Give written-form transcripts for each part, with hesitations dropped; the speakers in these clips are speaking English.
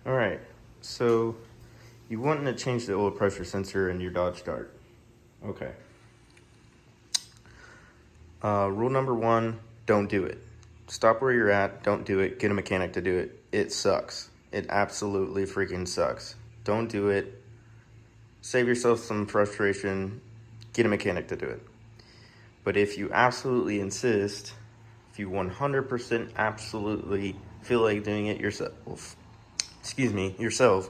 All right, so you wanting to change the oil pressure sensor in your Dodge Dart. Okay. Rule number one, don't do it. Stop where you're at, don't do it, get a mechanic to do it. It sucks. It absolutely freaking sucks. Don't do it. Save yourself some frustration, get a mechanic to do it. But if you absolutely insist, if you 100% absolutely feel like doing it yourself, yourself,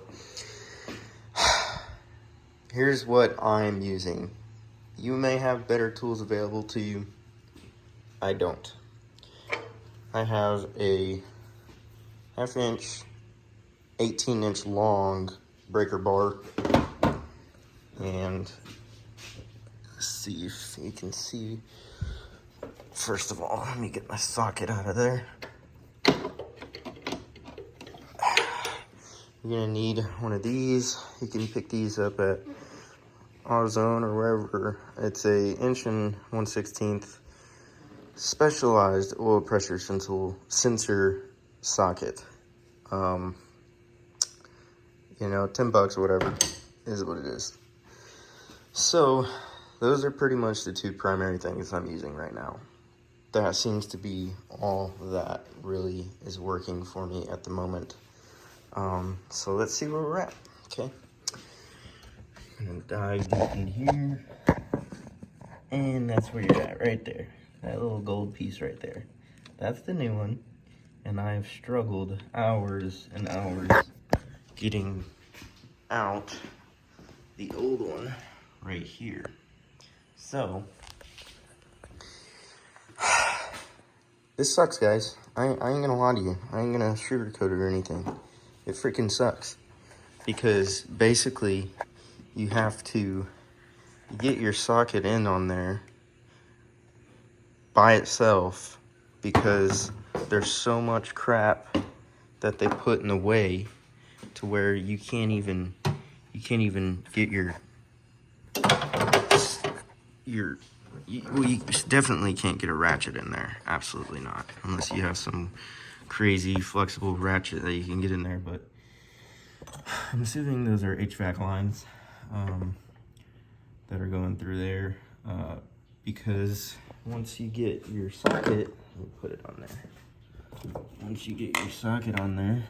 here's what I'm using. You may have better tools available to you. I don't. I have a half-inch, 18-inch long breaker bar, and let's see if you can see. First of all, let me get my socket out of there. You're gonna need one of these. You can pick these up at AutoZone or wherever. It's a 1/1/16 specialized oil pressure sensor socket. $10 or whatever is what it is. So those are pretty much the two primary things I'm using right now. That seems to be all that really is working for me at the moment. So let's see where we're at, okay? I'm gonna dive deep in here. And that's where you're at, right there. That little gold piece right there. That's the new one. And I've struggled hours and hours getting out the old one right here. So, this sucks, guys. I ain't gonna lie to you. I ain't gonna sugarcoat it or anything. It freaking sucks. Because basically, you have to get your socket in on there by itself because there's so much crap that they put in the way to where you can't even get you definitely can't get a ratchet in there. Absolutely not, unless you have some crazy flexible ratchet that you can get in there. But I'm assuming those are HVAC lines that are going through there, because once you get your socket, let me put it on there. Once you get your socket on there,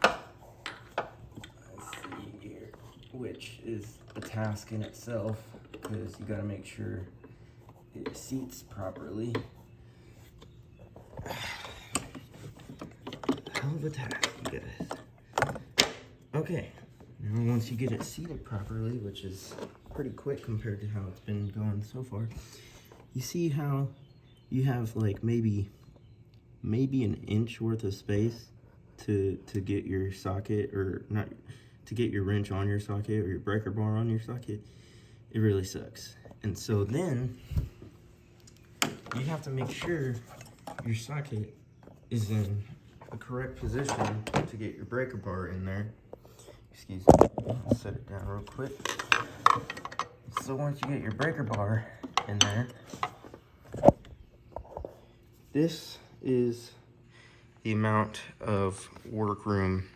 let's see here, which is a task in itself, because you got to make sure it seats properly. Hell of a task, you guys. Okay, now once you get it seated properly, which is pretty quick compared to how it's been going so far, you see how you have like maybe an inch worth of space to get your socket, or not, to get your wrench on your socket or your breaker bar on your socket. It really sucks. And so then you have to make sure your socket is in the correct position to get your breaker bar in there. Excuse me, I'll set it down real quick. So once you get your breaker bar in there, this is the amount of work room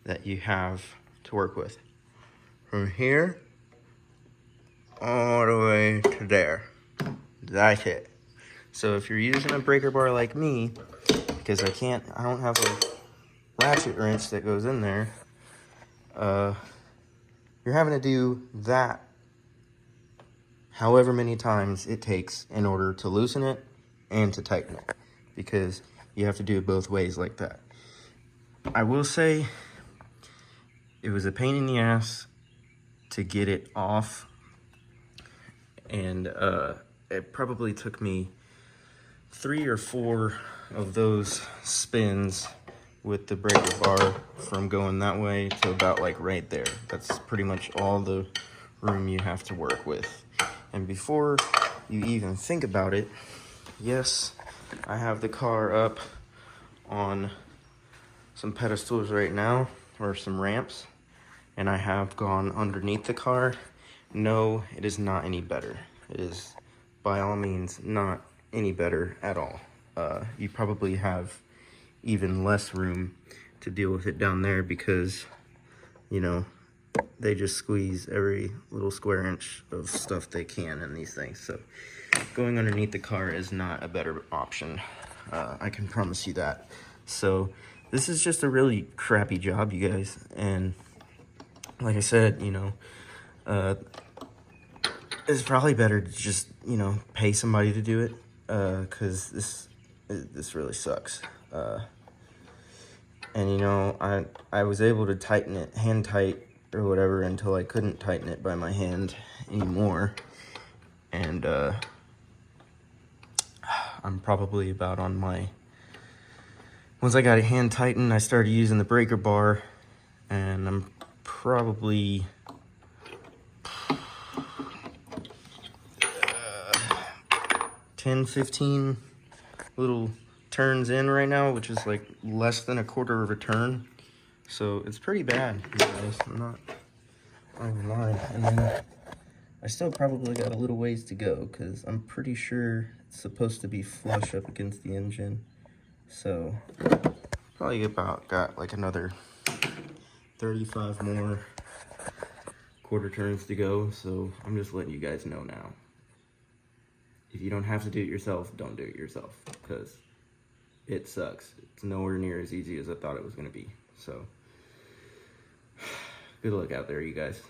that you have to work with. From here all the way to there. That's it. So if you're using a breaker bar like me, because I don't have a ratchet wrench that goes in there, you're having to do that however many times it takes in order to loosen it and to tighten it, because you have to do it both ways like that. I will say it was a pain in the ass to get it off, and it probably took me 3 or 4 of those spins with the breaker bar from going that way to about like right there. That's pretty much all the room you have to work with. And before you even think about it, yes, I have the car up on some pedestals right now, or some ramps, and I have gone underneath the car. No, it is not any better. It is by all means not any better at all. You probably have even less room to deal with it down there because, you know, they just squeeze every little square inch of stuff they can in these things. So going underneath the car is not a better option. I can promise you that. So this is just a really crappy job, you guys. And like I said, you know, it's probably better to just, you know, pay somebody to do it, because this really sucks. And you know, I was able to tighten it hand tight or whatever until I couldn't tighten it by my hand anymore. And I'm probably about on my, once I got it hand tightened, I started using the breaker bar, and I'm probably 10-15 little turns in right now, which is like less than a quarter of a turn. So it's pretty bad, you guys. I'm not gonna lie. And then I still probably got a little ways to go because I'm pretty sure it's supposed to be flush up against the engine. So probably about got like another 35 more quarter turns to go. So I'm just letting you guys know now. If you don't have to do it yourself, don't do it yourself, because it sucks. It's nowhere near as easy as I thought it was going to be. So, good luck out there, you guys.